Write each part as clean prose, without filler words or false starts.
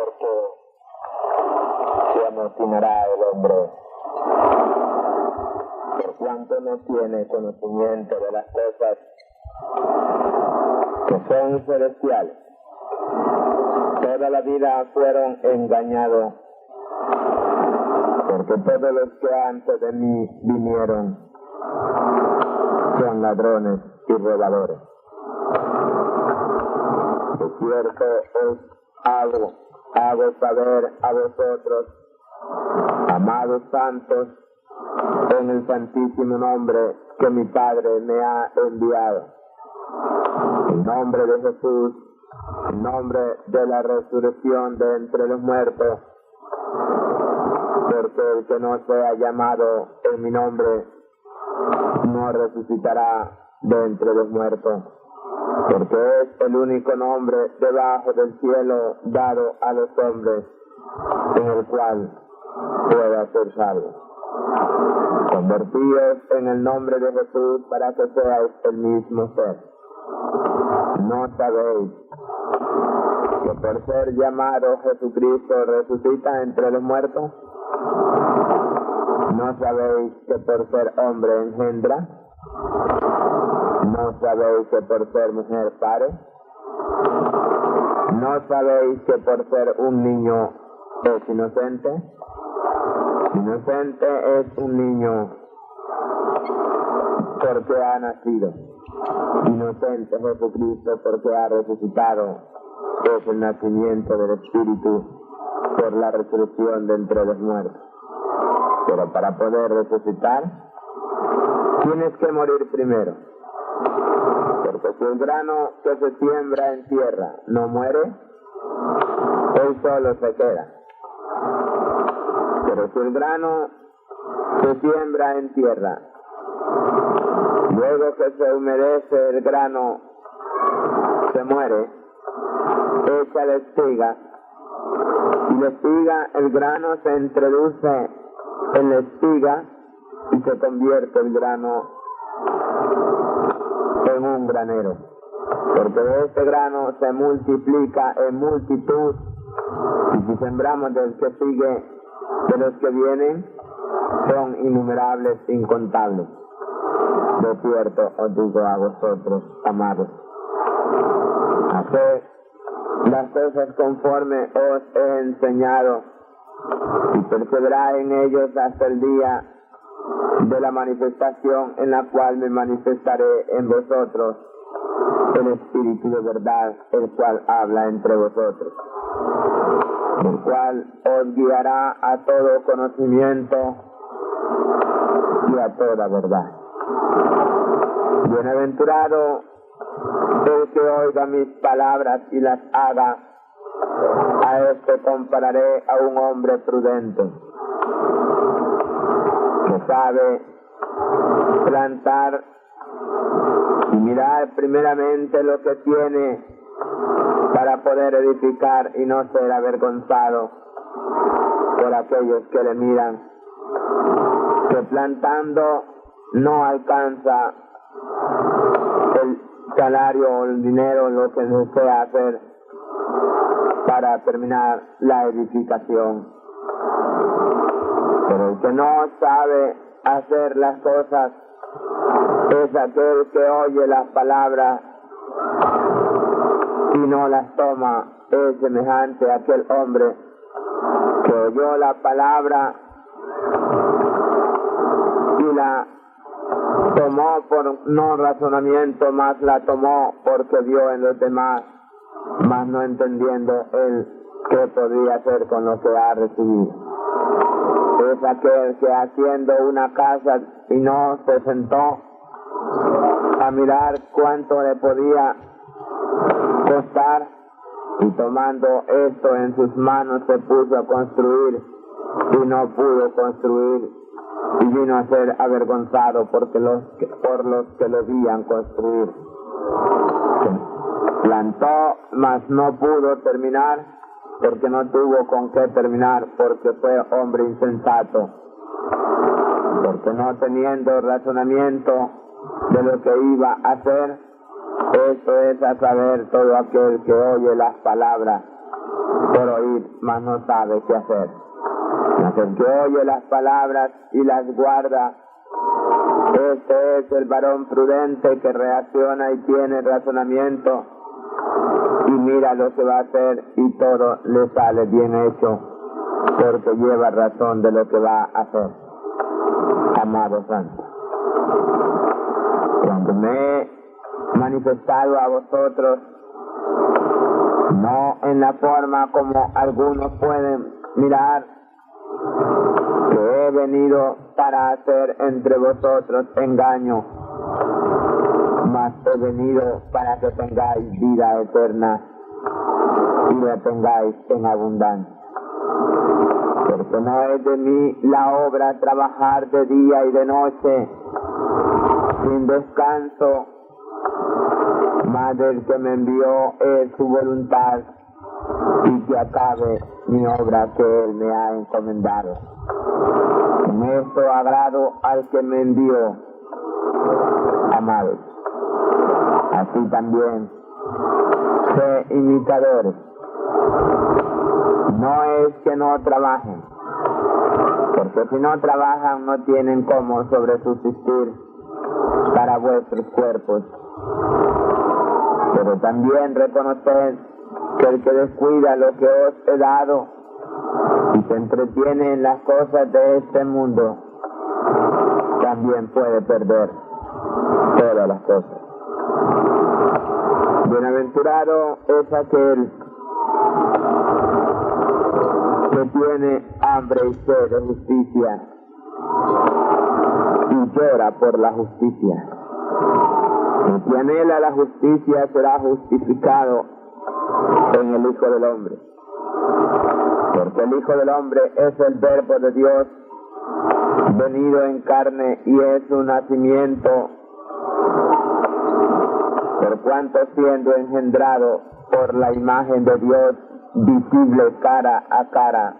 porque se amotinará el hombre, por cuanto no tiene conocimiento de las cosas que son celestiales. Toda la vida fueron engañados, porque todos los que antes de mí vinieron son ladrones y robadores. De cierto os hago saber a vosotros, amados santos, en el santísimo nombre que mi Padre me ha enviado, en nombre de Jesús, en nombre de la resurrección de entre los muertos, porque el que no sea llamado en mi nombre no resucitará de entre los muertos, porque es el único nombre debajo del cielo dado a los hombres en el cual pueda ser salvo. Convertíos en el nombre de Jesús para que seáis el mismo ser. ¿No sabéis que por ser llamado Jesucristo resucita entre los muertos? ¿No sabéis que por ser hombre engendra? ¿No sabéis que por ser mujer pare? ¿No sabéis que por ser un niño es inocente? Inocente es un niño porque ha nacido. Inocente Jesucristo porque ha resucitado. Es el nacimiento del Espíritu por la resurrección de entre los muertos. Pero para poder resucitar, tienes que morir primero. Porque si el grano que se siembra en tierra no muere, él solo se queda. Pero si el grano se siembra en tierra, luego que se humedece el grano, se muere, echa la espiga, y la espiga, el grano se introduce en la espiga y se convierte el grano en un granero, porque este grano se multiplica en multitud, y si sembramos del que sigue, de los que vienen, son innumerables, incontables. De cierto os digo a vosotros, amados, haced las cosas conforme os he enseñado, y perseverad en ellos hasta el día de la manifestación, en la cual me manifestaré en vosotros el Espíritu de verdad, el cual habla entre vosotros, el cual os guiará a todo conocimiento y a toda verdad. Bienaventurado el que oiga mis palabras y las haga. A este compararé a un hombre prudente, que sabe plantar y mirar primeramente lo que tiene para poder edificar y no ser avergonzado por aquellos que le miran, que plantando no alcanza el salario o el dinero, lo que desea hacer para terminar la edificación. Pero el que no sabe hacer las cosas es aquel que oye las palabras y no las toma. Es semejante a aquel hombre que oyó la palabra y la tomó por no razonamiento, más la tomó porque vio en los demás, más no entendiendo él qué podía hacer con lo que ha recibido. Es aquel que haciendo una casa y no se sentó a mirar cuánto le podía costar, y tomando esto en sus manos se puso a construir y no pudo construir, y vino a ser avergonzado por los que lo veían construir. Plantó, mas no pudo terminar, porque no tuvo con qué terminar, porque fue hombre insensato, porque no teniendo razonamiento de lo que iba a hacer. Esto es a saber todo aquel que oye las palabras por oír, mas no sabe qué hacer. Mas el que oye las palabras y las guarda, este es el varón prudente que reacciona y tiene razonamiento y mira lo que va a hacer y todo le sale bien hecho porque lleva razón de lo que va a hacer. Amado Santo, cuando me he manifestado a vosotros, no en la forma como algunos pueden mirar, que he venido para hacer entre vosotros engaño, mas he venido para que tengáis vida eterna y la tengáis en abundancia. Porque no es de mí la obra trabajar de día y de noche sin descanso, mas del que me envió es su voluntad y que acabe mi obra que él me ha encomendado. En esto agrado al que me envió. Amados, así también sé imitadores. No es que no trabajen, porque si no trabajan no tienen cómo sobresubsistir para vuestros cuerpos. Pero también reconoced que el que descuida lo que os he dado y se entretiene en las cosas de este mundo, también puede perder todas las cosas. Bienaventurado es aquel que tiene hambre y sed de justicia y llora por la justicia. El que anhela la justicia será justificado en el Hijo del Hombre. Porque el Hijo del Hombre es el Verbo de Dios venido en carne y es su nacimiento, por cuanto siendo engendrado por la imagen de Dios visible cara a cara,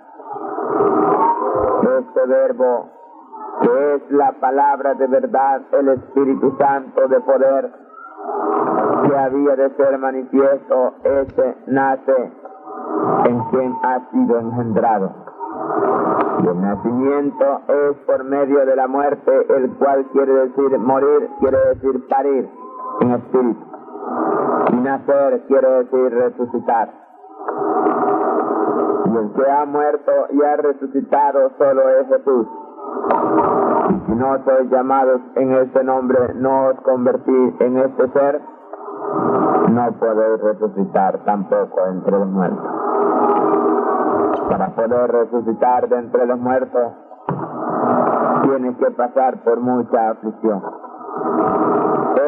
este Verbo, que es la palabra de verdad, el Espíritu Santo de poder, que había de ser manifiesto, este nace en quien ha sido engendrado. Y el nacimiento es por medio de la muerte, el cual quiere decir morir, quiere decir parir en espíritu. Y nacer quiere decir resucitar. Y el que ha muerto y ha resucitado solo es Jesús. Y si no sois llamados en este nombre, no os convertís en este ser, no podéis resucitar tampoco entre los muertos. Para poder resucitar de entre los muertos, tienes que pasar por mucha aflicción.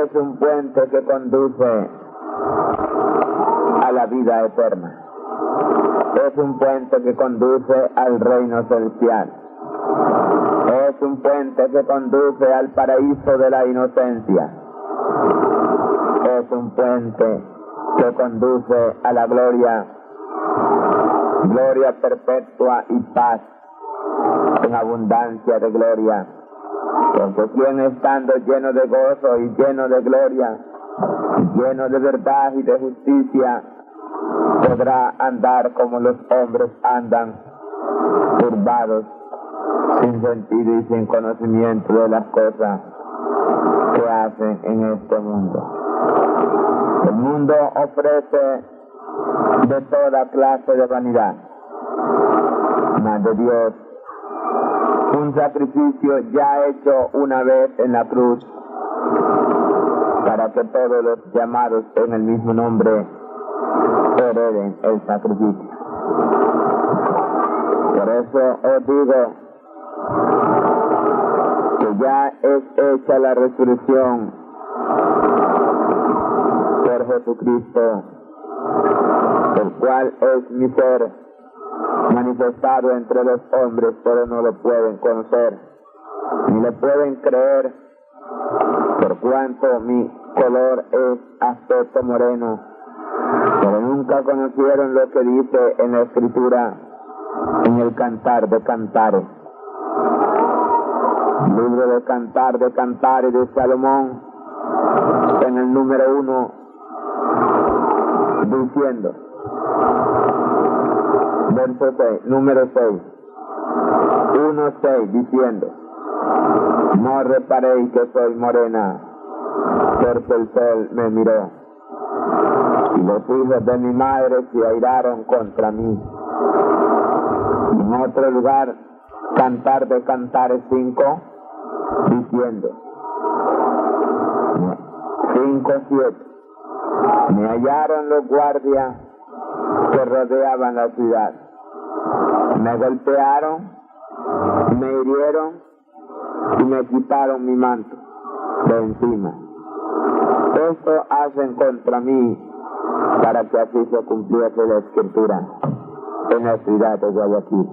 Es un puente que conduce a la vida eterna. Es un puente que conduce al reino celestial. Es un puente que conduce al paraíso de la inocencia. Es un puente que conduce a la gloria perpetua y paz en abundancia de gloria. Porque quien estando lleno de gozo y lleno de gloria, lleno de verdad y de justicia, podrá andar como los hombres andan, turbados, sin sentido y sin conocimiento de las cosas que hacen en este mundo. El mundo ofrece de toda clase de vanidad, mas de Dios un sacrificio ya hecho una vez en la cruz, para que todos los llamados en el mismo nombre hereden el sacrificio. Por eso os digo que ya es hecha la resurrección por Jesucristo, el cual es mi ser manifestado entre los hombres, pero no lo pueden conocer ni le pueden creer, por cuanto mi color es aspecto moreno. Pero nunca conocieron lo que dice en la Escritura, en el Cantar de Cantares, libro de Cantares de Salomón, en el número 1, diciendo: verso 6, número 6, 1:6, diciendo: no reparéis que soy morena, porque el sol me miró, y los hijos de mi madre se airaron contra mí. En otro lugar, Cantar de Cantares 5, diciendo: 5:7, me hallaron los guardias que rodeaban la ciudad, me golpearon, me hirieron y me quitaron mi manto de encima. Esto hacen contra mí, para que así se cumpliese la escritura en la ciudad de Guayaquil.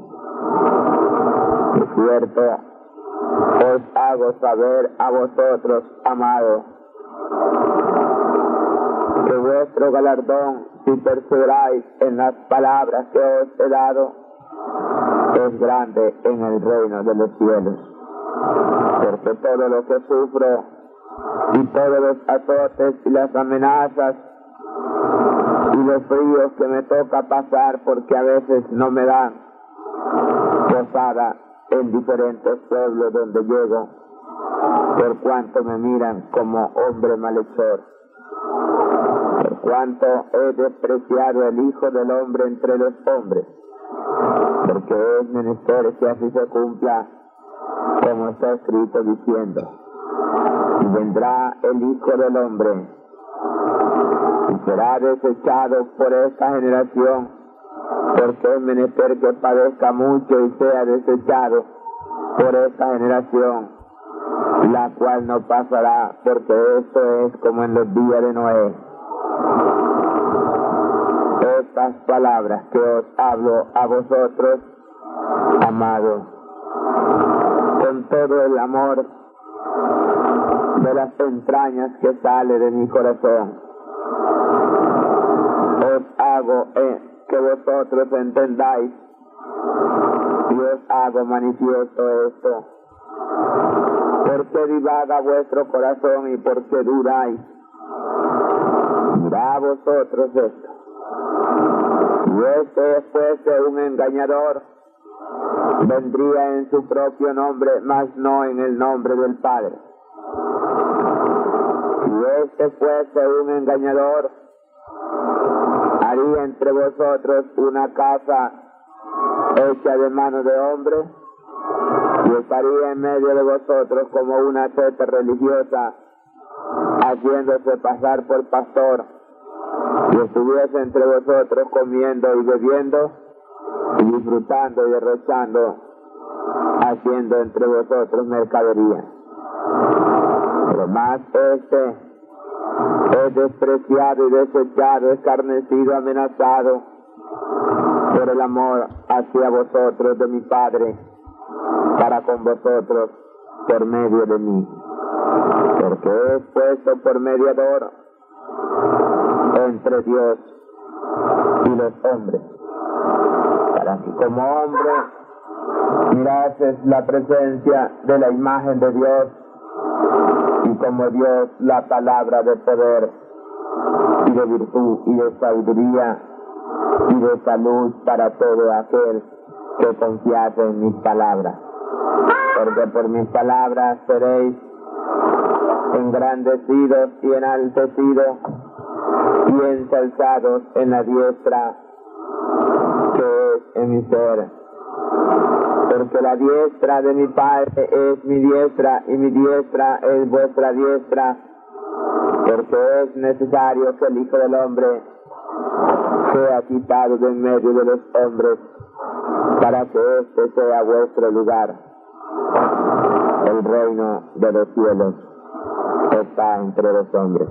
Es cierto, os hago saber a vosotros, amados, que vuestro galardón, si perseveráis en las palabras que os he dado, es grande en el reino de los cielos. Porque todo lo que sufro, y todos los azotes y las amenazas y los fríos que me toca pasar, porque a veces no me dan posada en diferentes pueblos donde llego, por cuanto me miran como hombre malhechor, por cuanto he despreciado el Hijo del Hombre entre los hombres, porque es menester que así se cumpla como está escrito, diciendo: y vendrá el Hijo del Hombre y será desechado por esta generación, porque es menester que padezca mucho y sea desechado por esta generación, la cual no pasará, porque esto es como en los días de Noé. Estas palabras que os hablo a vosotros, amados, con todo el amor de las entrañas que sale de mi corazón, os hago que vosotros entendáis, y os hago manifiesto esto, porque divaga vuestro corazón y porque dudáis. Mirad vosotros esto: si este fuese un engañador, vendría en su propio nombre, mas no en el nombre del Padre. Si este fuese un engañador, haría entre vosotros una casa hecha de mano de hombre, y estaría en medio de vosotros como una secta religiosa, haciéndose pasar por pastor, y estuviese entre vosotros comiendo y bebiendo, y disfrutando y derrochando, haciendo entre vosotros mercadería. Pero más este es despreciado y desechado, escarnecido, amenazado por el amor hacia vosotros de mi Padre, para con vosotros por medio de mí. Porque es puesto por mediador entre Dios y los hombres, para que como hombre mirases la presencia de la imagen de Dios, y como Dios la palabra de poder y de virtud y de sabiduría y de salud para todo aquel que confiase en mis palabras. Porque por mis palabras seréis engrandecidos y enaltecidos y ensalzados en la diestra que es en mi ser. Porque la diestra de mi Padre es mi diestra, y mi diestra es vuestra diestra, porque es necesario que el Hijo del Hombre sea quitado de en medio de los hombres, para que este sea vuestro lugar. El reino de los cielos está entre los hombres.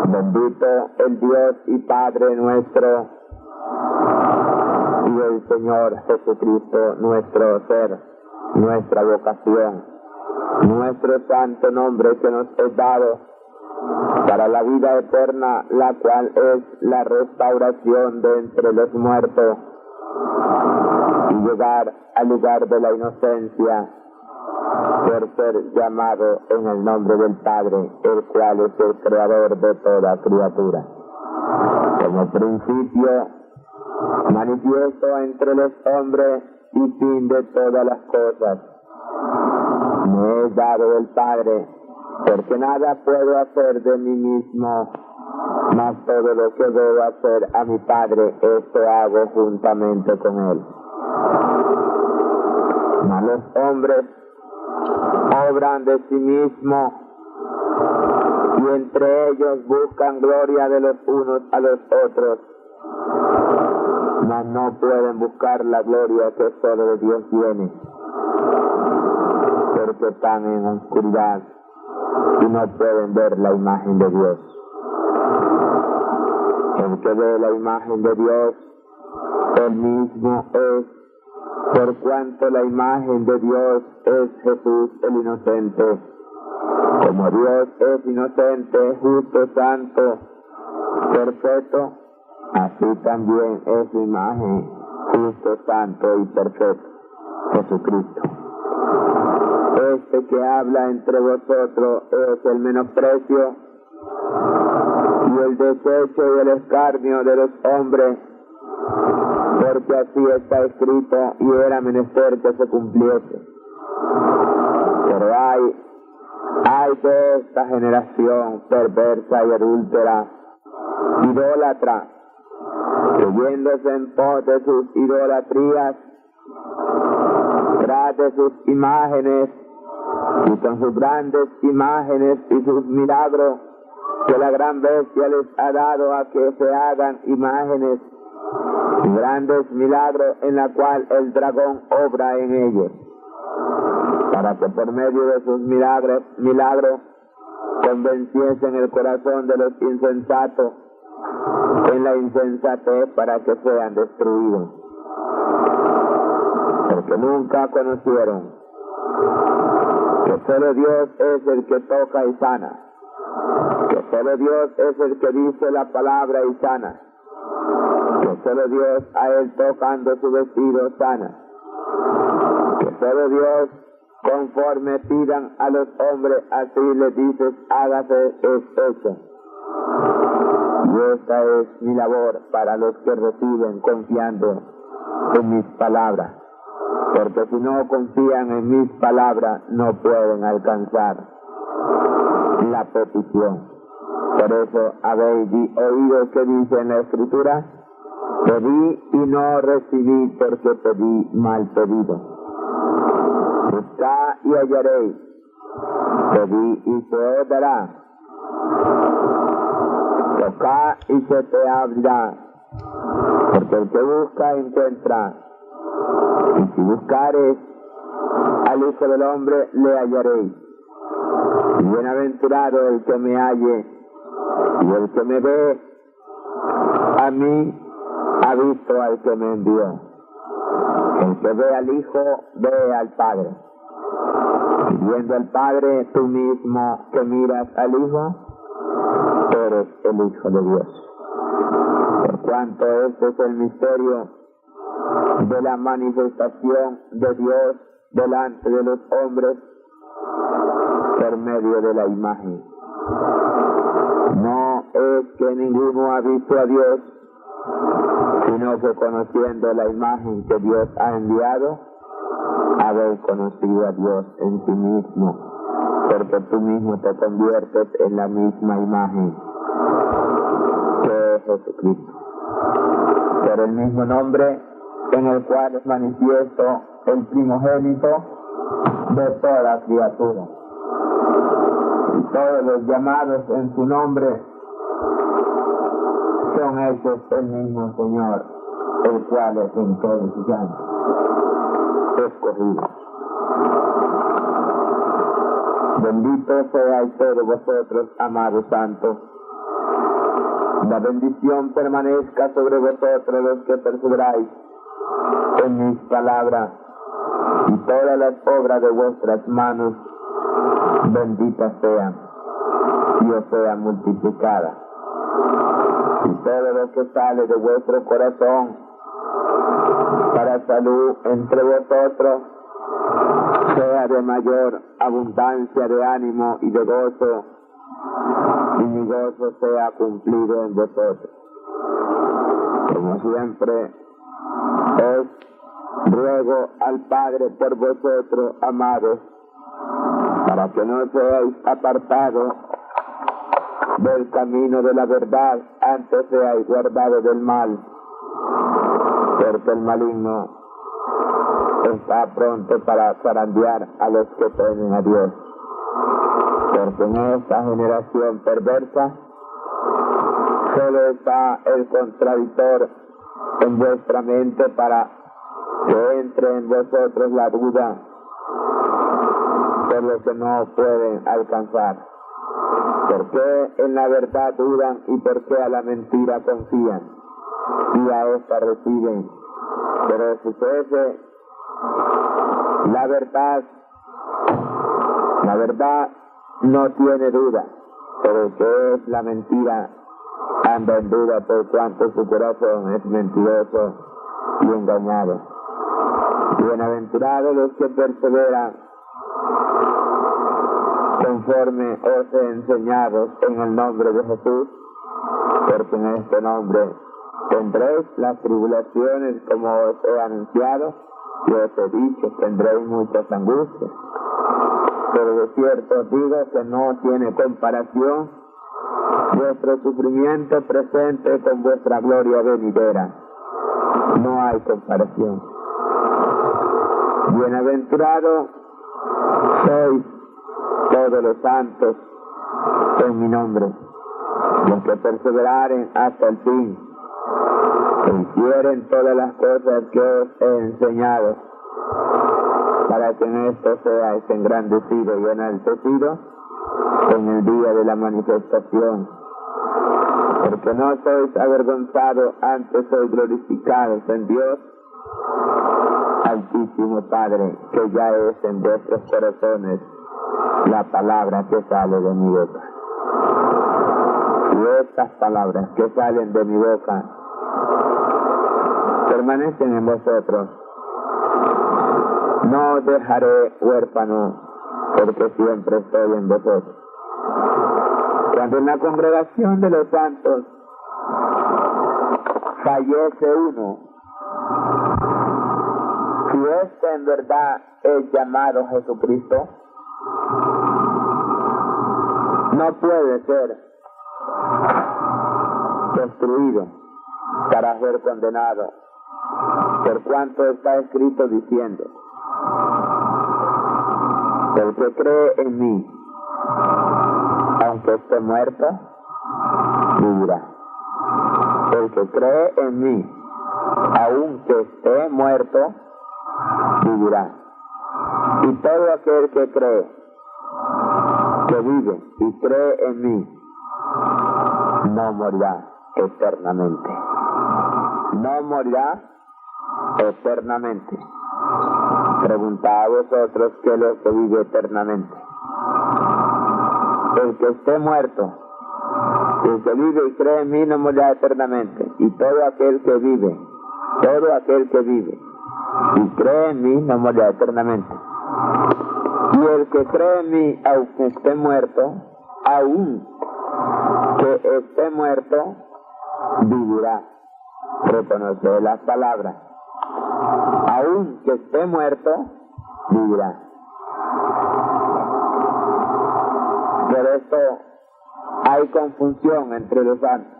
Bendito el Dios y Padre nuestro, y el Señor Jesucristo, nuestro ser, nuestra vocación, nuestro santo nombre que nos es dado para la vida eterna, la cual es la restauración de entre los muertos, y llegar al lugar de la inocencia, por ser llamado en el nombre del Padre, el cual es el creador de toda criatura. Como principio manifiesto entre los hombres y fin de todas las cosas. Me es dado del Padre, porque nada puedo hacer de mí mismo, mas todo lo que debo hacer a mi Padre, esto hago juntamente con Él. Mas los hombres obran de sí mismos y entre ellos buscan gloria de los unos a los otros, mas no pueden buscar la gloria que solo de Dios viene, porque están en oscuridad y no pueden ver la imagen de Dios. El que ve la imagen de Dios, él mismo es, por cuanto la imagen de Dios es Jesús el inocente. Como Dios es inocente, justo, santo, perfecto, así también es su imagen, justo, santo y perfecto, Jesucristo. Este que habla entre vosotros es el menosprecio y el desecho y el escarnio de los hombres, porque así está escrito y era menester que se cumpliese. Pero hay de esta generación perversa y adúltera, idólatra, creyéndose en pos de sus idolatrías, tras de sus imágenes, y con sus grandes imágenes y sus milagros, que la gran bestia les ha dado a que se hagan imágenes y grandes milagros en la cual el dragón obra en ellos, para que por medio de sus milagros convenciesen el corazón de los insensatos en la insensatez para que sean destruidos, porque nunca conocieron que solo Dios es el que toca y sana, que solo Dios es el que dice la palabra y sana, que solo Dios a él tocando su vestido sana, que solo Dios conforme pidan a los hombres, así les dices hágase, es hecho. Y esta es mi labor para los que reciben confiando en mis palabras, porque si no confían en mis palabras no pueden alcanzar la petición. Por eso habéis oído que dice en la Escritura: pedí y no recibí porque pedí mal pedido. Buscad y hallaréis, pedí y se os dará, tocad y se te abrirá, porque el que busca encuentra, y si buscares al Hijo del Hombre le hallaréis. Y bienaventurado el que me halle, y el que me ve a mí ha visto al que me envió. El que ve al Hijo ve al Padre. Y viendo al Padre tú mismo que miras al Hijo, eres el Hijo de Dios. Por cuanto este es el misterio de la manifestación de Dios delante de los hombres por medio de la imagen. No es que ninguno ha visto a Dios, sino que conociendo la imagen que Dios ha enviado, habéis conocido a Dios en sí mismo, porque tú mismo te conviertes en la misma imagen que es Jesucristo. Por el mismo nombre en el cual es manifiesto el primogénito de toda criatura. Y todos los llamados en su nombre son hechos el mismo Señor, el cual es en todos sus años escogido. Bendito seáis todos vosotros, amados santos. La bendición permanezca sobre vosotros los que perseveráis en mis palabras, y todas las obras de vuestras manos benditas sean y os sean multiplicadas. Y todo lo que sale de vuestro corazón para salud entre vosotros sea de mayor abundancia de ánimo y de gozo, y mi gozo sea cumplido en vosotros. Que Como siempre, os ruego al Padre por vosotros, amados, para que no seáis apartados del camino de la verdad, antes seáis guardados del mal, porque el maligno está pronto para zarandear a los que temen a Dios. Porque en esta generación perversa solo está el contradictor en vuestra mente para que entre en vosotros la duda por lo que no pueden alcanzar. ¿Por qué en la verdad dudan y por qué a la mentira confían? Y a esta reciben. Pero sucede la verdad no tiene duda, pero que es la mentira anda en duda por cuanto su corazón es mentiroso y engañado. Bienaventurados los que perseveran conforme os he enseñado en el nombre de Jesús, porque en este nombre tendréis las tribulaciones como os he anunciado, y os he dicho, tendréis muchas angustias. Pero de cierto os digo que no tiene comparación vuestro sufrimiento presente con vuestra gloria venidera. No hay comparación. Bienaventurados sois todos los santos en mi nombre, los que perseveraren hasta el fin, que hicieren todas las cosas que os he enseñado, para que en esto seáis engrandecidos y enaltecidos en el día de la manifestación. Porque no sois avergonzados, antes sois glorificados en Dios, Altísimo Padre, que ya es en vuestros corazones la palabra que sale de mi boca. Y estas palabras que salen de mi boca permanecen en vosotros. No os dejaré huérfano, porque siempre estoy en vosotros. Cuando en la congregación de los santos fallece uno, si este en verdad es llamado Jesucristo, no puede ser destruido para ser condenado, por cuanto está escrito diciendo: el que cree en mí, aunque esté muerto, vivirá. El que cree en mí, aunque esté muerto, vivirá. Y todo aquel que cree, que vive y cree en mí, no morirá eternamente. No morirá eternamente. Preguntad a vosotros qué es lo que vive eternamente. El que esté muerto, el que vive y cree en mí, no morirá eternamente. Y todo aquel que vive y cree en mí, no morirá eternamente. Y el que cree en mí, aunque esté muerto, vivirá. Reconoce las palabras. Aunque esté muerto, vivirá. Por esto hay confusión entre los santos.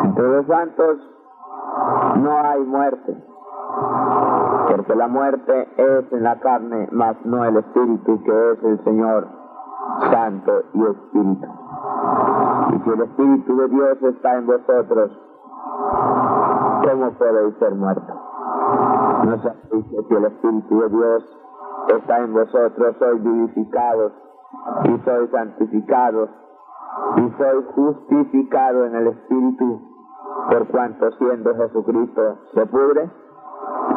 Entre los santos no hay muerte, porque la muerte es en la carne, mas no el espíritu, que es el Señor Santo y Espíritu. Y si el Espíritu de Dios está en vosotros, ¿cómo podéis ser muertos? No sabéis que si el Espíritu de Dios está en vosotros, sois vivificados y sois santificados y sois justificados en el Espíritu, por cuanto siendo Jesucristo se pudre.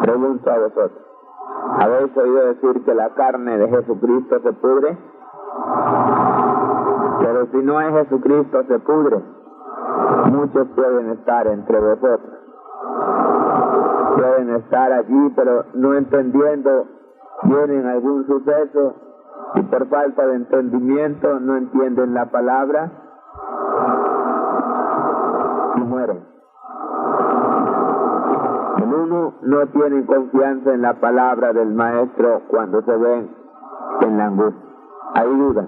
Pregunto a vosotros, ¿habéis oído decir que la carne de Jesucristo se pudre? Pero si no es Jesucristo se pudre. Muchos pueden estar entre vosotros, pueden estar allí, pero no entendiendo, vienen algún suceso y por falta de entendimiento no entienden la palabra y mueren. El uno no tiene confianza en la palabra del maestro cuando se ven en la angustia. Hay duda.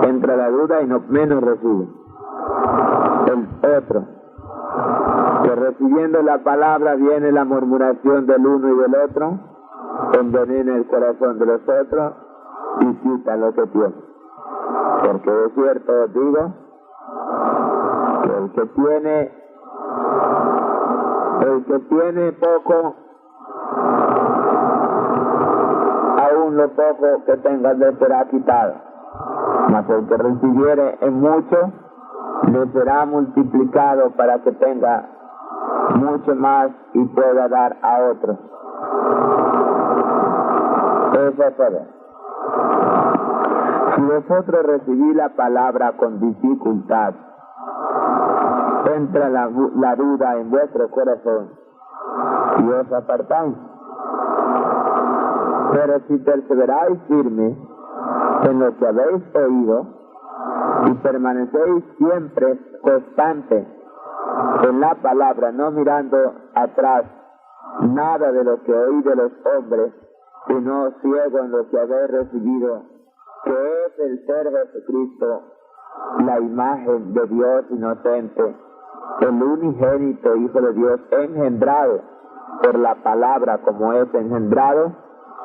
Entra la duda y no menos recibe. El otro, que recibiendo la palabra viene la murmuración del uno y del otro, envenena el corazón de los otros y quita lo que tiene. Porque de cierto os digo que el que tiene poco, aún lo poco que tenga le será quitado. Mas el que recibiere en mucho, le será multiplicado para que tenga mucho más y pueda dar a otros. Eso es todo. Si vosotros recibís la palabra con dificultad, entra la duda en vuestro corazón y os apartáis. Pero si perseveráis firme en lo que habéis oído y permanecéis siempre constantes en la palabra, no mirando atrás nada de lo que oí de los hombres, sino ciego en lo que habéis recibido, que es el ser Jesucristo, la imagen de Dios inocente, el unigénito Hijo de Dios, engendrado por la palabra como es engendrado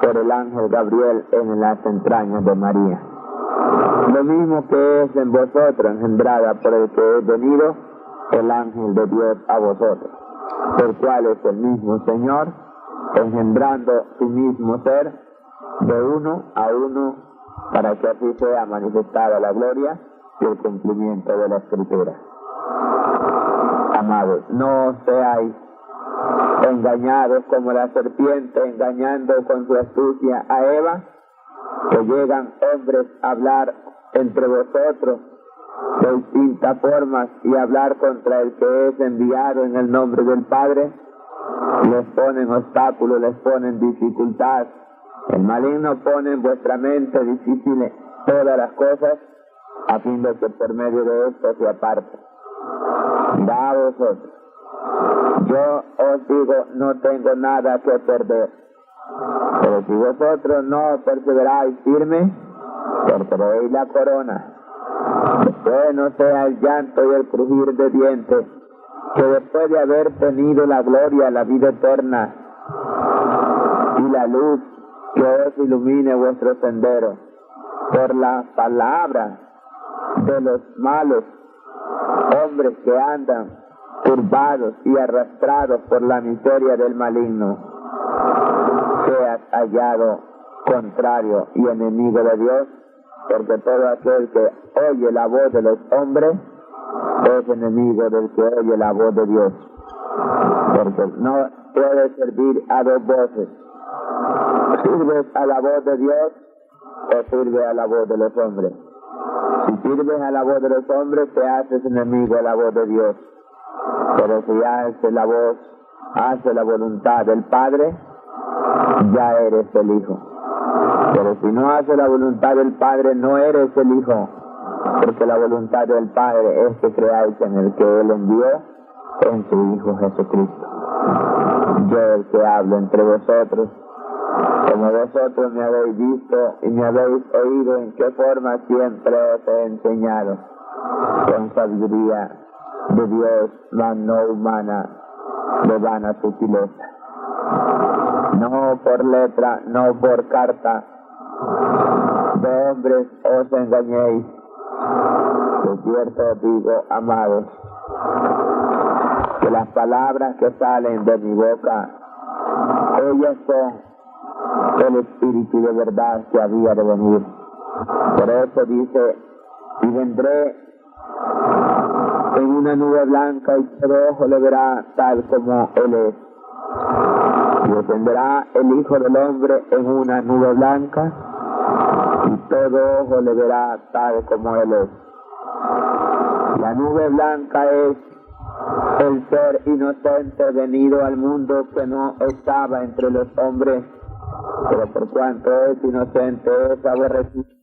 por el ángel Gabriel en las entrañas de María. Lo mismo que es en vosotros, engendrada por el que es venido, el ángel de Dios a vosotros, el cual es el mismo Señor, engendrando su mismo ser de uno a uno, para que así sea manifestada la gloria y el cumplimiento de la Escritura. Amados, no seáis engañados como la serpiente engañando con su astucia a Eva, que llegan hombres a hablar entre vosotros de distintas formas y hablar contra el que es enviado en el nombre del Padre. Les ponen obstáculos, les ponen dificultad. El maligno pone en vuestra mente difíciles todas las cosas, a fin de que por medio de esto se aparte. Da a vosotros. Yo os digo, no tengo nada que perder. Pero si vosotros no perseveráis firme, perderéis la corona. Después no sea el llanto y el crujir de dientes, que después de haber tenido la gloria, la vida eterna y la luz que os ilumine vuestro sendero, por la palabra de los malos hombres que andan turbados y arrastrados por la miseria del maligno, seas hallado contrario y enemigo de Dios, porque todo aquel que oye la voz de los hombres es enemigo del que oye la voz de Dios, porque no puede servir a dos voces. ¿Sirves a la voz de Dios o sirves a la voz de los hombres? Si sirves a la voz de los hombres, te haces enemigo a la voz de Dios. Pero si haces la voluntad del Padre, ya eres el Hijo. Pero si no haces la voluntad del Padre, no eres el Hijo, porque la voluntad del Padre es que creáis en el que Él envió, en su Hijo Jesucristo. Yo el que hablo entre vosotros, como vosotros me habéis visto y me habéis oído, en qué forma siempre os he enseñado, con sabiduría de Dios, mas no humana, de vana sutileza. No por letra, no por carta, de hombres os engañéis. De cierto os digo, amados, que las palabras que salen de mi boca, ellas son el Espíritu de verdad que había de venir. Por eso dice, y vendré en una nube blanca y todo ojo le verá tal como Él es. Y descenderá el Hijo del Hombre en una nube blanca y todo ojo le verá tal como Él es. La nube blanca es el ser inocente venido al mundo, que no estaba entre los hombres, pero por cuanto es inocente es aborrecido